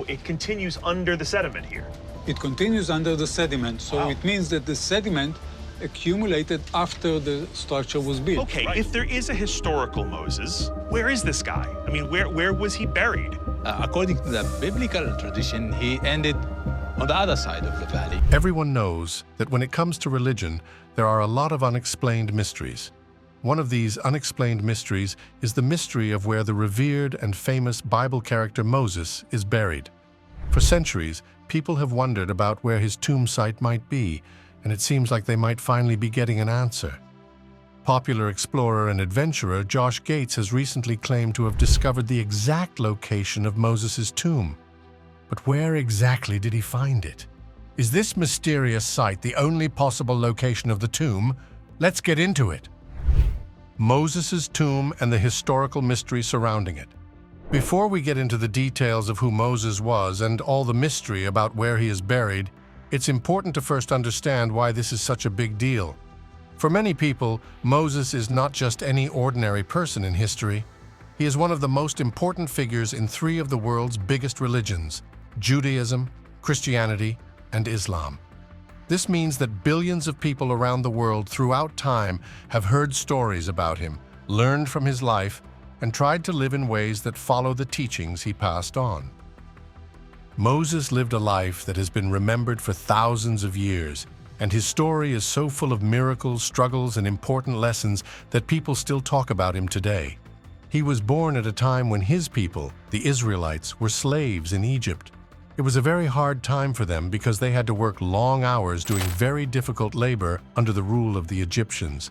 so it continues under the sediment here. It continues under the sediment, so Wow. it means that the sediment accumulated after the structure was built. Okay, if there is a historical Moses, where is this guy? I mean, where was he buried? According to the biblical tradition, he ended on the other side of the valley. Everyone knows that when it comes to religion, there are a lot of unexplained mysteries. One of these unexplained mysteries is the mystery of where the revered and famous Bible character Moses is buried. For centuries, people have wondered about where his tomb site might be, and it seems like they might finally be getting an answer. Popular explorer and adventurer Josh Gates has recently claimed to have discovered the exact location of Moses' tomb. But where exactly did he find it? Is this mysterious site the only possible location of the tomb? Let's get into it. Moses' tomb and the historical mystery surrounding it. Before we get into the details of who Moses was and all the mystery about where he is buried, it's important to first understand why this is such a big deal. For many people, Moses is not just any ordinary person in history. He is one of the most important figures in three of the world's biggest religions: Judaism, Christianity, and Islam. This means that billions of people around the world throughout time have heard stories about him, learned from his life, and tried to live in ways that follow the teachings he passed on. Moses lived a life that has been remembered for thousands of years, and his story is so full of miracles, struggles, and important lessons that people still talk about him today. He was born at a time when his people, the Israelites, were slaves in Egypt. It was a very hard time for them because they had to work long hours doing very difficult labor under the rule of the Egyptians.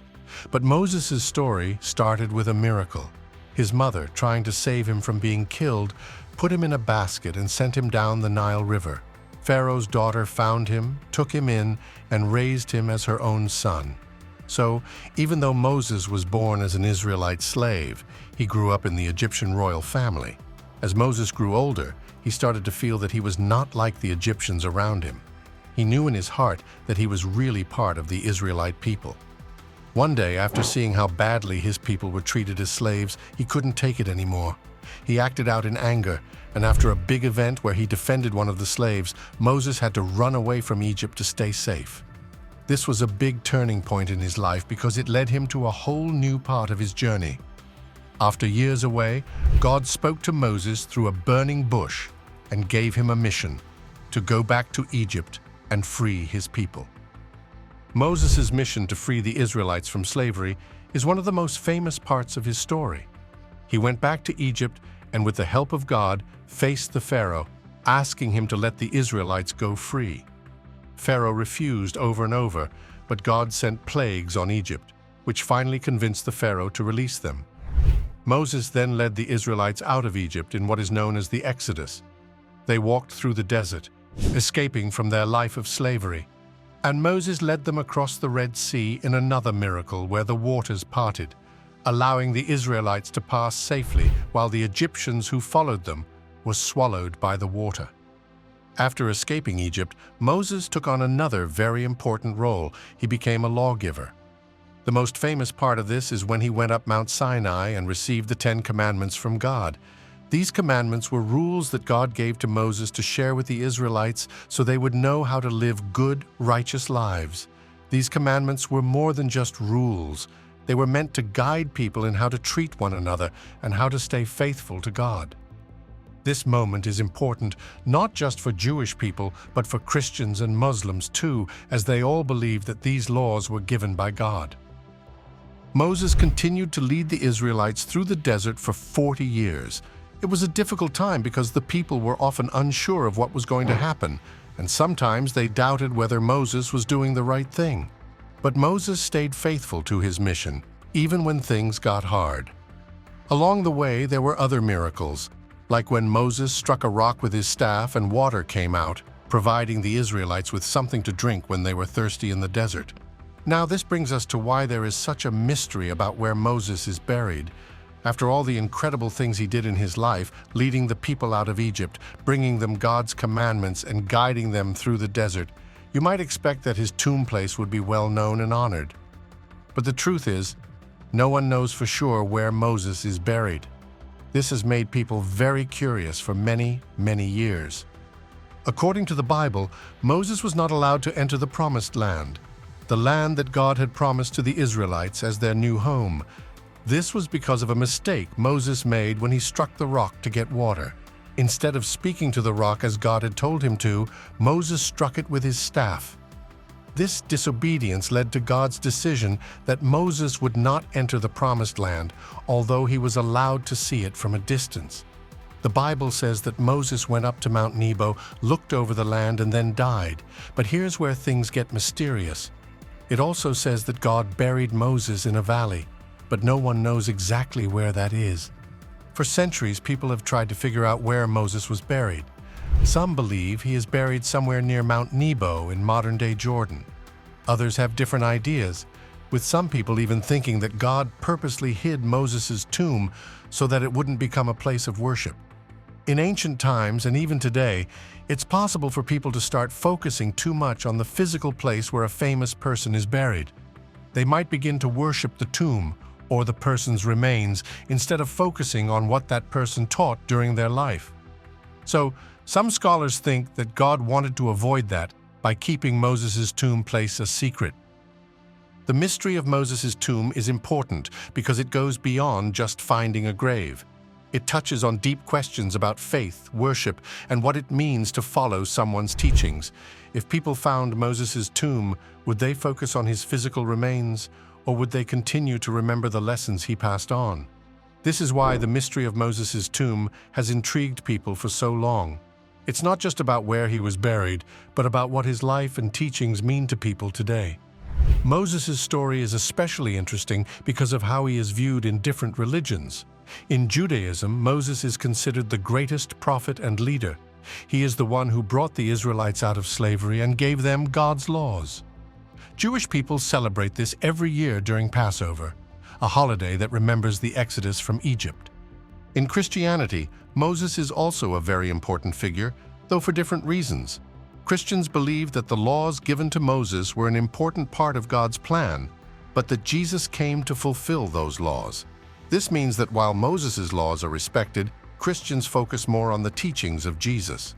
But Moses' story started with a miracle. His mother, trying to save him from being killed, put him in a basket and sent him down the Nile River. Pharaoh's daughter found him, took him in, and raised him as her own son. So, even though Moses was born as an Israelite slave, he grew up in the Egyptian royal family. As Moses grew older, he started to feel that he was not like the Egyptians around him. He knew in his heart that he was really part of the Israelite people. One day, after seeing how badly his people were treated as slaves, he couldn't take it anymore. He acted out in anger, and after a big event where he defended one of the slaves, Moses had to run away from Egypt to stay safe. This was a big turning point in his life because it led him to a whole new part of his journey. After years away, God spoke to Moses through a burning bush and gave him a mission to go back to Egypt and free his people. Moses' mission to free the Israelites from slavery is one of the most famous parts of his story. He went back to Egypt and, with the help of God, faced the Pharaoh, asking him to let the Israelites go free. Pharaoh refused over and over, but God sent plagues on Egypt, which finally convinced the Pharaoh to release them. Moses then led the Israelites out of Egypt in what is known as the Exodus. They walked through the desert, escaping from their life of slavery. And Moses led them across the Red Sea in another miracle where the waters parted, allowing the Israelites to pass safely while the Egyptians who followed them were swallowed by the water. After escaping Egypt, Moses took on another very important role. He became a lawgiver. The most famous part of this is when he went up Mount Sinai and received the 10 Commandments from God. These commandments were rules that God gave to Moses to share with the Israelites so they would know how to live good, righteous lives. These commandments were more than just rules. They were meant to guide people in how to treat one another and how to stay faithful to God. This moment is important not just for Jewish people, but for Christians and Muslims too, as they all believe that these laws were given by God. Moses continued to lead the Israelites through the desert for 40 years. It was a difficult time because the people were often unsure of what was going to happen, and sometimes they doubted whether Moses was doing the right thing. But Moses stayed faithful to his mission, even when things got hard. Along the way, there were other miracles, like when Moses struck a rock with his staff and water came out, providing the Israelites with something to drink when they were thirsty in the desert. Now, this brings us to why there is such a mystery about where Moses is buried. After all the incredible things he did in his life, leading the people out of Egypt, bringing them God's commandments, and guiding them through the desert, you might expect that his tomb place would be well known and honored. But the truth is, no one knows for sure where Moses is buried. This has made people very curious for many, many years. According to the Bible, Moses was not allowed to enter the Promised Land, the land that God had promised to the Israelites as their new home. This was because of a mistake Moses made when he struck the rock to get water. Instead of speaking to the rock as God had told him to, Moses struck it with his staff. This disobedience led to God's decision that Moses would not enter the Promised Land, although he was allowed to see it from a distance. The Bible says that Moses went up to Mount Nebo, looked over the land, and then died. But here's where things get mysterious. It also says that God buried Moses in a valley, but no one knows exactly where that is. For centuries, people have tried to figure out where Moses was buried. Some believe he is buried somewhere near Mount Nebo in modern-day Jordan. Others have different ideas, with some people even thinking that God purposely hid Moses' tomb so that it wouldn't become a place of worship. In ancient times, and even today, it's possible for people to start focusing too much on the physical place where a famous person is buried. They might begin to worship the tomb or the person's remains instead of focusing on what that person taught during their life. So, some scholars think that God wanted to avoid that by keeping Moses' tomb place a secret. The mystery of Moses' tomb is important because it goes beyond just finding a grave. It touches on deep questions about faith, worship, and what it means to follow someone's teachings. If people found Moses' tomb, would they focus on his physical remains, or would they continue to remember the lessons he passed on? This is why the mystery of Moses' tomb has intrigued people for so long. It's not just about where he was buried, but about what his life and teachings mean to people today. Moses' story is especially interesting because of how he is viewed in different religions. In Judaism, Moses is considered the greatest prophet and leader. He is the one who brought the Israelites out of slavery and gave them God's laws. Jewish people celebrate this every year during Passover, a holiday that remembers the Exodus from Egypt. In Christianity, Moses is also a very important figure, though for different reasons. Christians believe that the laws given to Moses were an important part of God's plan, but that Jesus came to fulfill those laws. This means that while Moses' laws are respected, Christians focus more on the teachings of Jesus.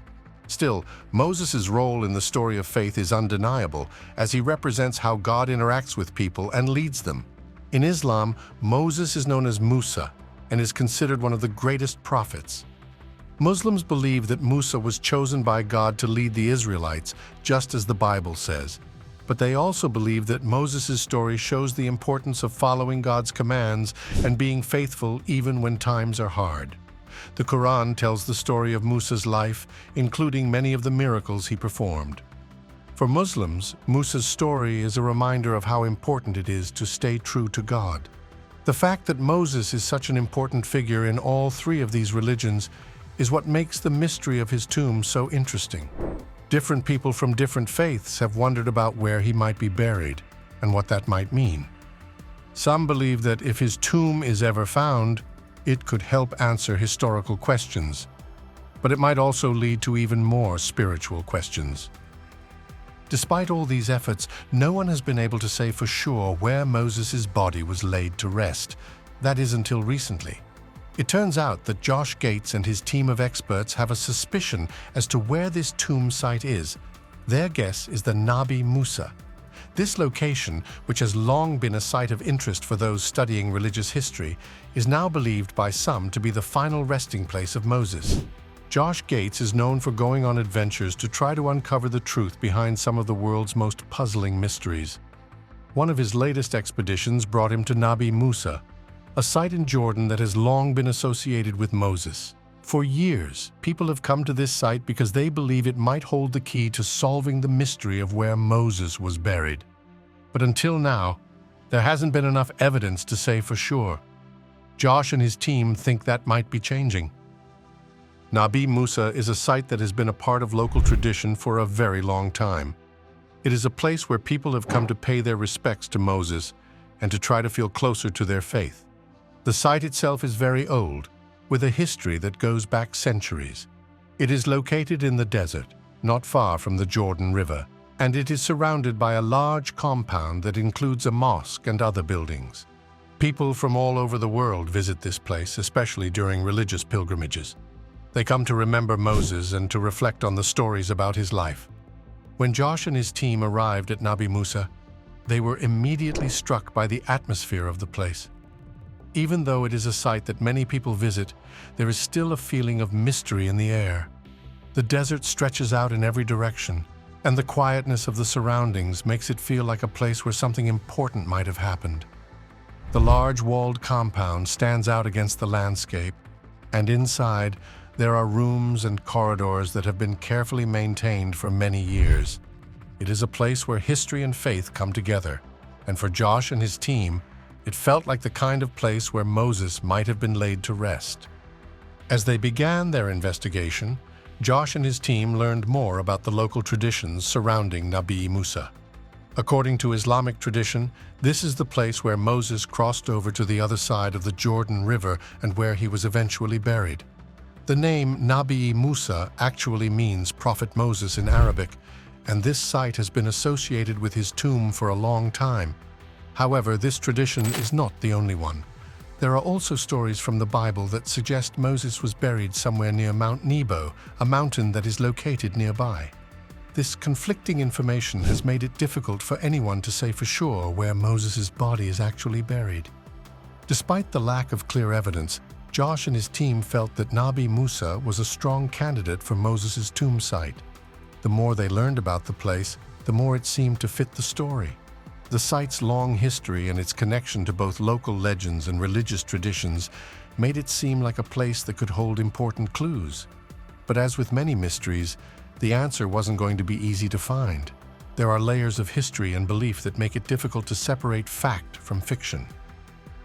Still, Moses' role in the story of faith is undeniable, as he represents how God interacts with people and leads them. In Islam, Moses is known as Musa and is considered one of the greatest prophets. Muslims believe that Musa was chosen by God to lead the Israelites, just as the Bible says. But they also believe that Moses' story shows the importance of following God's commands and being faithful even when times are hard. The Quran tells the story of Musa's life, including many of the miracles he performed. For Muslims, Musa's story is a reminder of how important it is to stay true to God. The fact that Moses is such an important figure in all three of these religions is what makes the mystery of his tomb so interesting. Different people from different faiths have wondered about where he might be buried and what that might mean. Some believe that if his tomb is ever found, it could help answer historical questions, but it might also lead to even more spiritual questions. Despite all these efforts, no one has been able to say for sure where Moses' body was laid to rest. That is, until recently. It turns out that Josh Gates and his team of experts have a suspicion as to where this tomb site is. Their guess is the Nabi Musa. This location, which has long been a site of interest for those studying religious history, is now believed by some to be the final resting place of Moses. Josh Gates is known for going on adventures to try to uncover the truth behind some of the world's most puzzling mysteries. One of his latest expeditions brought him to Nabi Musa, a site in Jordan that has long been associated with Moses. For years, people have come to this site because they believe it might hold the key to solving the mystery of where Moses was buried. But until now, there hasn't been enough evidence to say for sure. Josh and his team think that might be changing. Nabi Musa is a site that has been a part of local tradition for a very long time. It is a place where people have come to pay their respects to Moses and to try to feel closer to their faith. The site itself is very old, with a history that goes back centuries. It is located in the desert, not far from the Jordan River, and it is surrounded by a large compound that includes a mosque and other buildings. People from all over the world visit this place, especially during religious pilgrimages. They come to remember Moses and to reflect on the stories about his life. When Josh and his team arrived at Nabi Musa, they were immediately struck by the atmosphere of the place. Even though it is a site that many people visit, there is still a feeling of mystery in the air. The desert stretches out in every direction, and the quietness of the surroundings makes it feel like a place where something important might have happened. The large walled compound stands out against the landscape, and inside there are rooms and corridors that have been carefully maintained for many years. It is a place where history and faith come together, and for Josh and his team, it felt like the kind of place where Moses might have been laid to rest. As they began their investigation, Josh and his team learned more about the local traditions surrounding Nabi Musa. According to Islamic tradition, this is the place where Moses crossed over to the other side of the Jordan River and where he was eventually buried. The name Nabi Musa actually means Prophet Moses in Arabic, and this site has been associated with his tomb for a long time. However, this tradition is not the only one. There are also stories from the Bible that suggest Moses was buried somewhere near Mount Nebo, a mountain that is located nearby. This conflicting information has made it difficult for anyone to say for sure where Moses' body is actually buried. Despite the lack of clear evidence, Josh and his team felt that Nabi Musa was a strong candidate for Moses' tomb site. The more they learned about the place, the more it seemed to fit the story. The site's long history and its connection to both local legends and religious traditions made it seem like a place that could hold important clues. But as with many mysteries, the answer wasn't going to be easy to find. There are layers of history and belief that make it difficult to separate fact from fiction.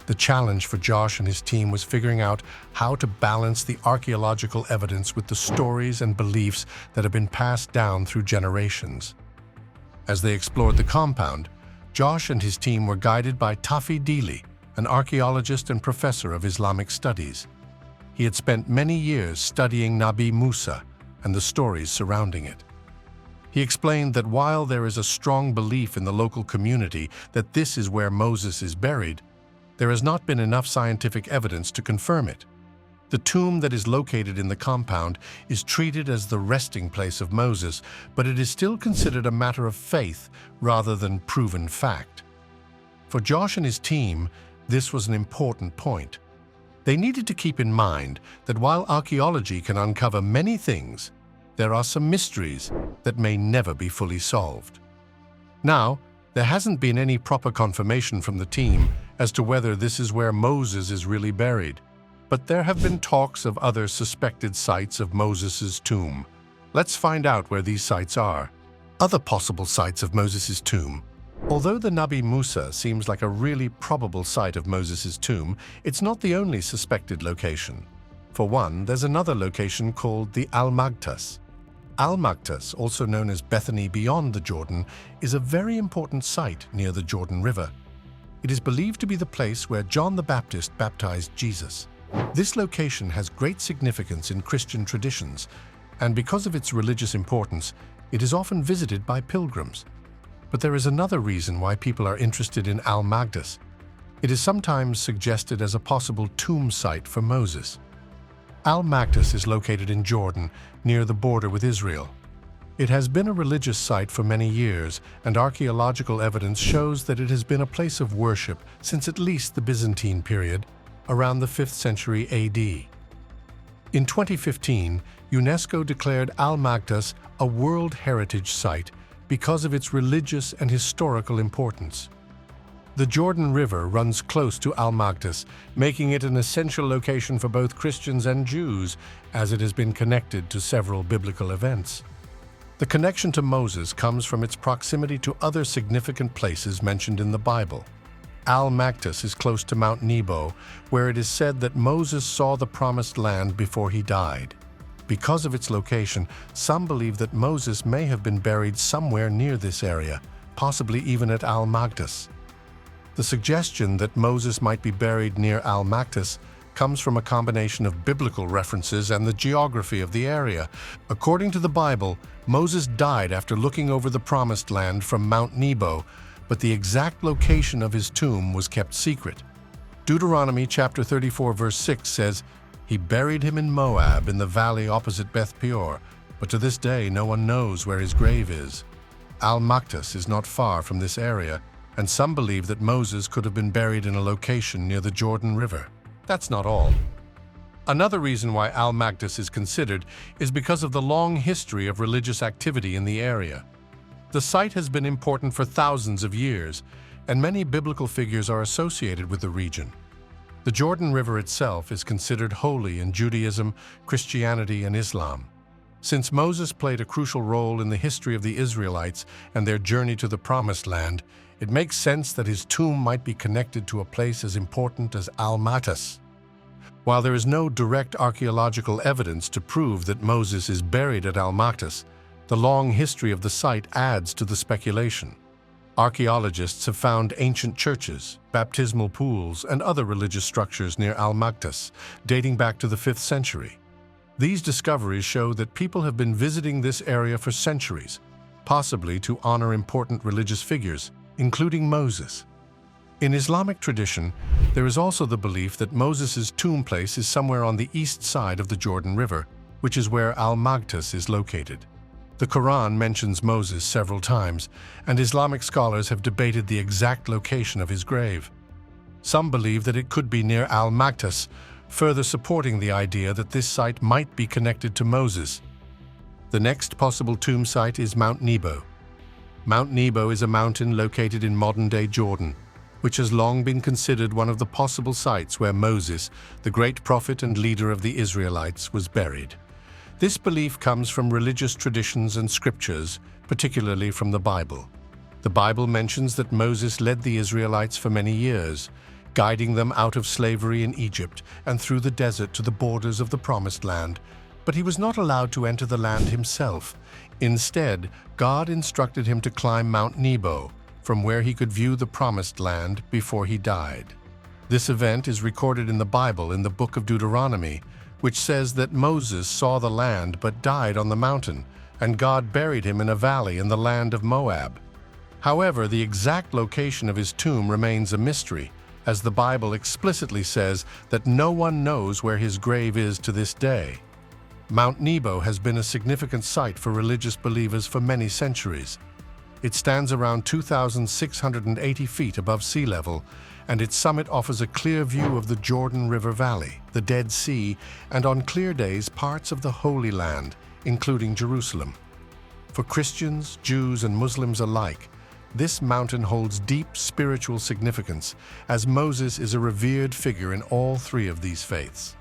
The challenge for Josh and his team was figuring out how to balance the archaeological evidence with the stories and beliefs that have been passed down through generations. As they explored the compound, Josh and his team were guided by Tafi Dili, an archaeologist and professor of Islamic studies. He had spent many years studying Nabi Musa and the stories surrounding it. He explained that while there is a strong belief in the local community that this is where Moses is buried, there has not been enough scientific evidence to confirm it. The tomb that is located in the compound is treated as the resting place of Moses, but it is still considered a matter of faith rather than proven fact. For Josh and his team, this was an important point. They needed to keep in mind that while archaeology can uncover many things, there are some mysteries that may never be fully solved. Now, there hasn't been any proper confirmation from the team as to whether this is where Moses is really buried, but there have been talks of other suspected sites of Moses' tomb. Let's find out where these sites are. Other possible sites of Moses' tomb. Although the Nabi Musa seems like a really probable site of Moses' tomb, it's not the only suspected location. For one, there's another location called the Al-Magtas. Al-Magtas, also known as Bethany beyond the Jordan, is a very important site near the Jordan River. It is believed to be the place where John the Baptist baptized Jesus. This location has great significance in Christian traditions, and because of its religious importance, it is often visited by pilgrims. But there is another reason why people are interested in Al-Magdas. It is sometimes suggested as a possible tomb site for Moses. Al-Magdas is located in Jordan, near the border with Israel. It has been a religious site for many years, and archaeological evidence shows that it has been a place of worship since at least the Byzantine period, around the 5th century AD. In 2015, UNESCO declared Al-Magdas a World Heritage Site because of its religious and historical importance. The Jordan River runs close to Al-Magdas, making it an essential location for both Christians and Jews, as it has been connected to several biblical events. The connection to Moses comes from its proximity to other significant places mentioned in the Bible. Al-Magdas is close to Mount Nebo, where it is said that Moses saw the Promised Land before he died. Because of its location, some believe that Moses may have been buried somewhere near this area, possibly even at Al-Magdas. The suggestion that Moses might be buried near Al-Magdas comes from a combination of biblical references and the geography of the area. According to the Bible, Moses died after looking over the Promised Land from Mount Nebo, but the exact location of his tomb was kept secret. Deuteronomy chapter 34 verse 6 says, "He buried him in Moab in the valley opposite Beth Peor, but to this day no one knows where his grave is." Al-Maktas is not far from this area, and some believe that Moses could have been buried in a location near the Jordan River. That's not all. Another reason why Al-Maktas is considered is because of the long history of religious activity in the area. The site has been important for thousands of years, and many biblical figures are associated with the region. The Jordan River itself is considered holy in Judaism, Christianity, and Islam. Since Moses played a crucial role in the history of the Israelites and their journey to the Promised Land, it makes sense that his tomb might be connected to a place as important as Al-Maktas. While there is no direct archaeological evidence to prove that Moses is buried at Al-Maktas, the long history of the site adds to the speculation. Archaeologists have found ancient churches, baptismal pools, and other religious structures near Al-Maktas, dating back to the 5th century. These discoveries show that people have been visiting this area for centuries, possibly to honor important religious figures, including Moses. In Islamic tradition, there is also the belief that Moses' tomb place is somewhere on the east side of the Jordan River, which is where Al-Maktas is located. The Quran mentions Moses several times, and Islamic scholars have debated the exact location of his grave. Some believe that it could be near Al-Maktas, further supporting the idea that this site might be connected to Moses. The next possible tomb site is Mount Nebo. Mount Nebo is a mountain located in modern-day Jordan, which has long been considered one of the possible sites where Moses, the great prophet and leader of the Israelites, was buried. This belief comes from religious traditions and scriptures, particularly from the Bible. The Bible mentions that Moses led the Israelites for many years, guiding them out of slavery in Egypt and through the desert to the borders of the Promised Land. But he was not allowed to enter the land himself. Instead, God instructed him to climb Mount Nebo, from where he could view the Promised Land before he died. This event is recorded in the Bible in the book of Deuteronomy, which says that Moses saw the land but died on the mountain, and God buried him in a valley in the land of Moab. However, the exact location of his tomb remains a mystery, as the Bible explicitly says that no one knows where his grave is to this day. Mount Nebo has been a significant site for religious believers for many centuries. It stands around 2,680 feet above sea level, and its summit offers a clear view of the Jordan River Valley, the Dead Sea, and on clear days, parts of the Holy Land, including Jerusalem. For Christians, Jews, and Muslims alike, this mountain holds deep spiritual significance, as Moses is a revered figure in all three of these faiths.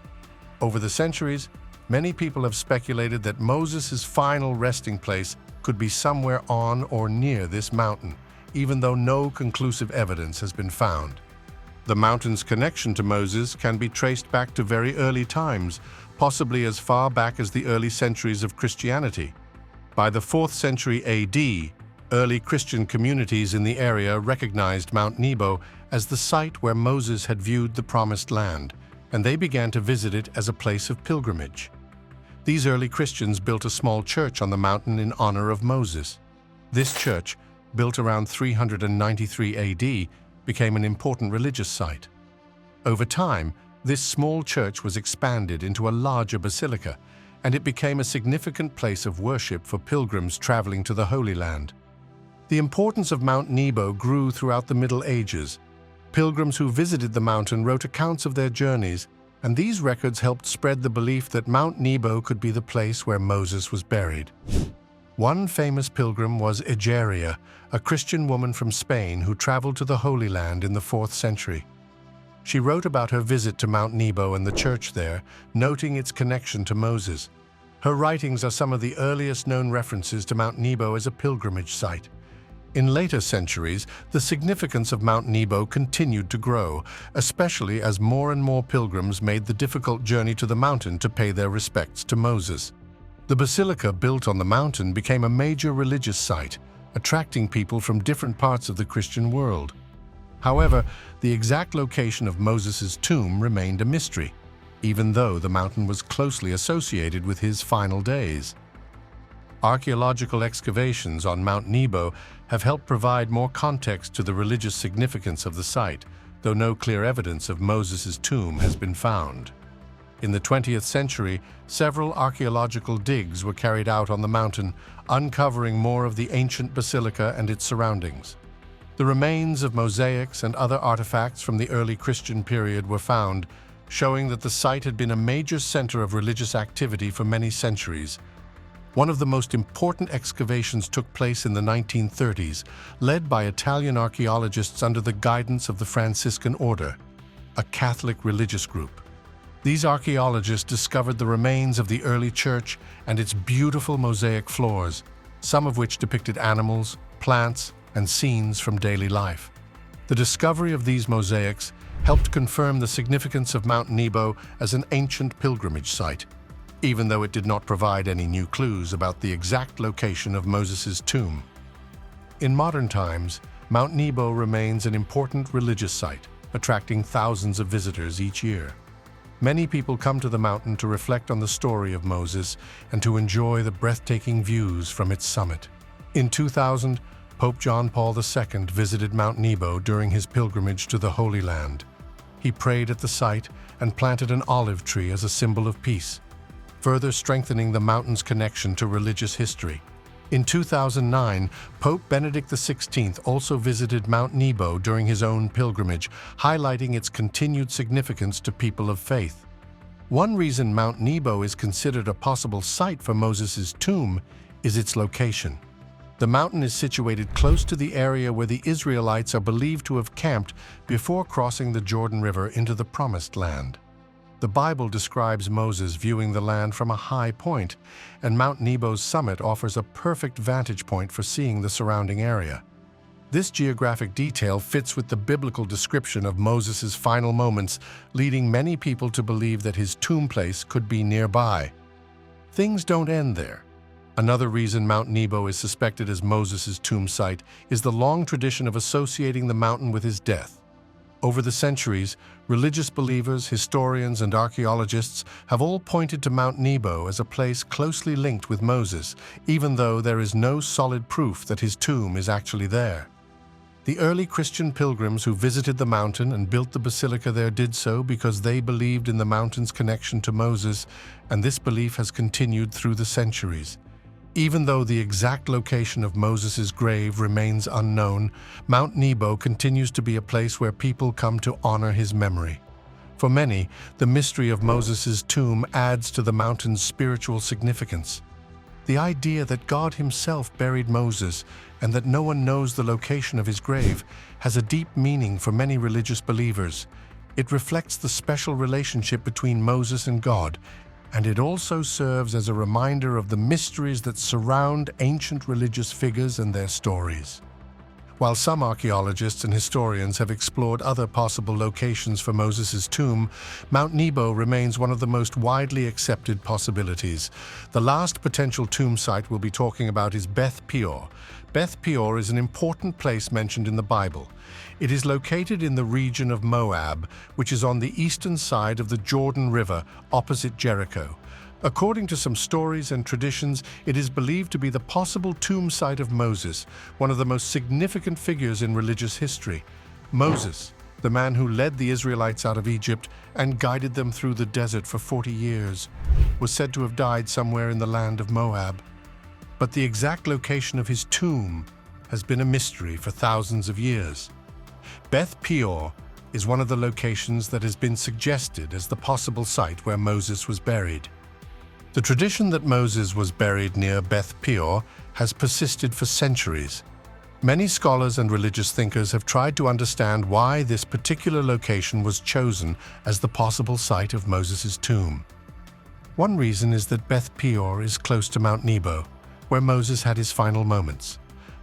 Over the centuries, many people have speculated that Moses' final resting place could be somewhere on or near this mountain, even though no conclusive evidence has been found. The mountain's connection to Moses can be traced back to very early times, possibly as far back as the early centuries of Christianity. By the 4th century AD, early Christian communities in the area recognized Mount Nebo as the site where Moses had viewed the Promised Land, and they began to visit it as a place of pilgrimage. These early Christians built a small church on the mountain in honor of Moses. This church, built around 393 AD, became an important religious site. Over time, this small church was expanded into a larger basilica, and it became a significant place of worship for pilgrims traveling to the Holy Land. The importance of Mount Nebo grew throughout the Middle Ages. Pilgrims who visited the mountain wrote accounts of their journeys, and these records helped spread the belief that Mount Nebo could be the place where Moses was buried. One famous pilgrim was Egeria, a Christian woman from Spain who traveled to the Holy Land in the 4th century. She wrote about her visit to Mount Nebo and the church there, noting its connection to Moses. Her writings are some of the earliest known references to Mount Nebo as a pilgrimage site. In later centuries, the significance of Mount Nebo continued to grow, especially as more and more pilgrims made the difficult journey to the mountain to pay their respects to Moses. The basilica built on the mountain became a major religious site, attracting people from different parts of the Christian world. However, the exact location of Moses' tomb remained a mystery, even though the mountain was closely associated with his final days. Archaeological excavations on Mount Nebo have helped provide more context to the religious significance of the site, though no clear evidence of Moses' tomb has been found. In the 20th century, several archaeological digs were carried out on the mountain, uncovering more of the ancient basilica and its surroundings. The remains of mosaics and other artifacts from the early Christian period were found, showing that the site had been a major center of religious activity for many centuries. One of the most important excavations took place in the 1930s, led by Italian archaeologists under the guidance of the Franciscan Order, a Catholic religious group. These archaeologists discovered the remains of the early church and its beautiful mosaic floors, some of which depicted animals, plants, and scenes from daily life. The discovery of these mosaics helped confirm the significance of Mount Nebo as an ancient pilgrimage site, even though it did not provide any new clues about the exact location of Moses' tomb. In modern times, Mount Nebo remains an important religious site, attracting thousands of visitors each year. Many people come to the mountain to reflect on the story of Moses and to enjoy the breathtaking views from its summit. In 2000, Pope John Paul II visited Mount Nebo during his pilgrimage to the Holy Land. He prayed at the site and planted an olive tree as a symbol of peace, further strengthening the mountain's connection to religious history. In 2009, Pope Benedict XVI also visited Mount Nebo during his own pilgrimage, highlighting its continued significance to people of faith. One reason Mount Nebo is considered a possible site for Moses' tomb is its location. The mountain is situated close to the area where the Israelites are believed to have camped before crossing the Jordan River into the Promised Land. The Bible describes Moses viewing the land from a high point, and Mount Nebo's summit offers a perfect vantage point for seeing the surrounding area. This geographic detail fits with the biblical description of Moses' final moments, leading many people to believe that his tomb place could be nearby. Things don't end there. Another reason Mount Nebo is suspected as Moses' tomb site is the long tradition of associating the mountain with his death. Over the centuries, religious believers, historians, and archaeologists have all pointed to Mount Nebo as a place closely linked with Moses, even though there is no solid proof that his tomb is actually there. The early Christian pilgrims who visited the mountain and built the basilica there did so because they believed in the mountain's connection to Moses, and this belief has continued through the centuries. Even though the exact location of Moses' grave remains unknown, Mount Nebo continues to be a place where people come to honor his memory. For many, the mystery of Moses' tomb adds to the mountain's spiritual significance. The idea that God himself buried Moses and that no one knows the location of his grave has a deep meaning for many religious believers. It reflects the special relationship between Moses and God, and it also serves as a reminder of the mysteries that surround ancient religious figures and their stories. While some archaeologists and historians have explored other possible locations for Moses' tomb, Mount Nebo remains one of the most widely accepted possibilities. The last potential tomb site we'll be talking about is Beth Peor. Beth Peor is an important place mentioned in the Bible. It is located in the region of Moab, which is on the eastern side of the Jordan River, opposite Jericho. According to some stories and traditions, it is believed to be the possible tomb site of Moses, one of the most significant figures in religious history. Moses, the man who led the Israelites out of Egypt and guided them through the desert for 40 years, was said to have died somewhere in the land of Moab. But the exact location of his tomb has been a mystery for thousands of years. Beth Peor is one of the locations that has been suggested as the possible site where Moses was buried. The tradition that Moses was buried near Beth Peor has persisted for centuries. Many scholars and religious thinkers have tried to understand why this particular location was chosen as the possible site of Moses' tomb. One reason is that Beth Peor is close to Mount Nebo, where Moses had his final moments.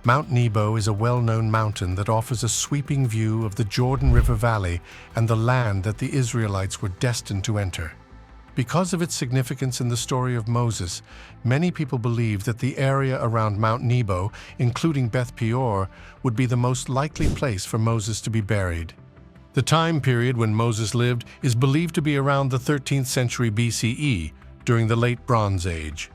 Mount Nebo is a well-known mountain that offers a sweeping view of the Jordan River Valley and the land that the Israelites were destined to enter. Because of its significance in the story of Moses, many people believe that the area around Mount Nebo, including Beth Peor, would be the most likely place for Moses to be buried. The time period when Moses lived is believed to be around the 13th century BCE, during the Late Bronze Age.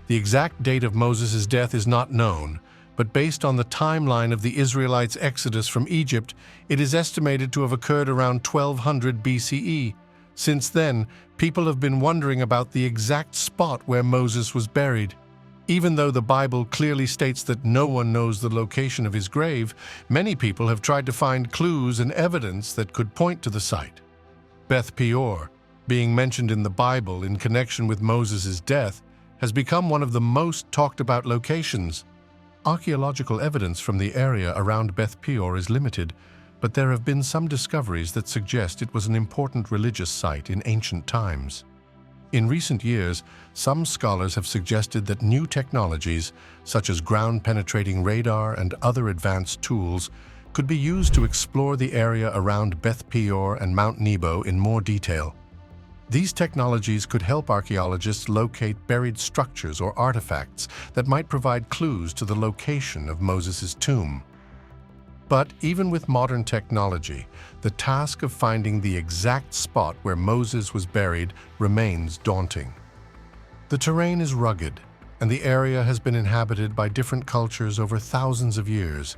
The exact date of Moses' death is not known, but based on the timeline of the Israelites' exodus from Egypt, it is estimated to have occurred around 1200 BCE. Since then, people have been wondering about the exact spot where Moses was buried. Even though the Bible clearly states that no one knows the location of his grave, many people have tried to find clues and evidence that could point to the site. Beth Peor, being mentioned in the Bible in connection with Moses' death, has become one of the most talked about locations. Archaeological evidence from the area around Beth Peor is limited, but there have been some discoveries that suggest it was an important religious site in ancient times. In recent years, some scholars have suggested that new technologies, such as ground-penetrating radar and other advanced tools, could be used to explore the area around Beth Peor and Mount Nebo in more detail. These technologies could help archaeologists locate buried structures or artifacts that might provide clues to the location of Moses' tomb. But even with modern technology, the task of finding the exact spot where Moses was buried remains daunting. The terrain is rugged, and the area has been inhabited by different cultures over thousands of years,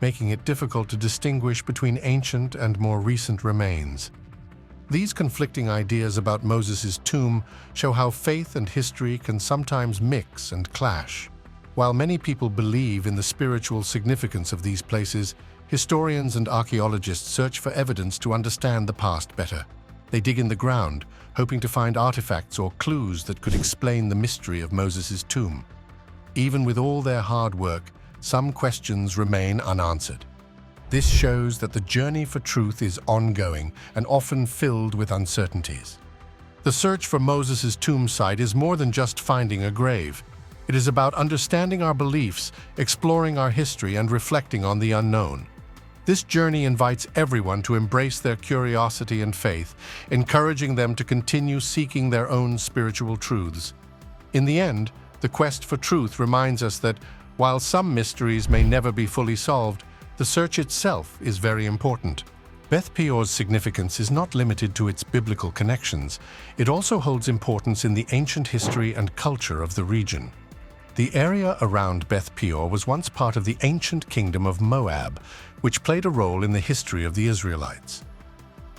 making it difficult to distinguish between ancient and more recent remains. These conflicting ideas about Moses' tomb show how faith and history can sometimes mix and clash. While many people believe in the spiritual significance of these places, historians and archaeologists search for evidence to understand the past better. They dig in the ground, hoping to find artifacts or clues that could explain the mystery of Moses' tomb. Even with all their hard work, some questions remain unanswered. This shows that the journey for truth is ongoing and often filled with uncertainties. The search for Moses' tomb site is more than just finding a grave. It is about understanding our beliefs, exploring our history, and reflecting on the unknown. This journey invites everyone to embrace their curiosity and faith, encouraging them to continue seeking their own spiritual truths. In the end, the quest for truth reminds us that, while some mysteries may never be fully solved, the search itself is very important. Beth Peor's significance is not limited to its biblical connections. It also holds importance in the ancient history and culture of the region. The area around Beth Peor was once part of the ancient kingdom of Moab, which played a role in the history of the Israelites.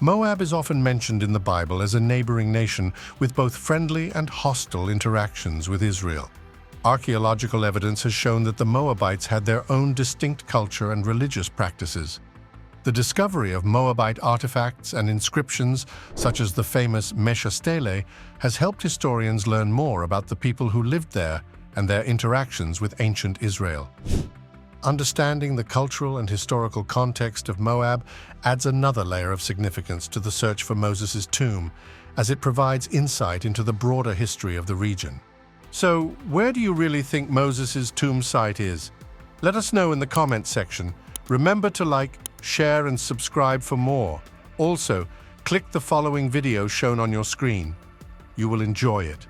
Moab is often mentioned in the Bible as a neighboring nation with both friendly and hostile interactions with Israel. Archaeological evidence has shown that the Moabites had their own distinct culture and religious practices. The discovery of Moabite artifacts and inscriptions, such as the famous Mesha Stele, has helped historians learn more about the people who lived there and their interactions with ancient Israel. Understanding the cultural and historical context of Moab adds another layer of significance to the search for Moses' tomb, as it provides insight into the broader history of the region. So, where do you really think Moses' tomb site is? Let us know in the comments section. Remember to like, share, and subscribe for more. Also, click the following video shown on your screen. You will enjoy it.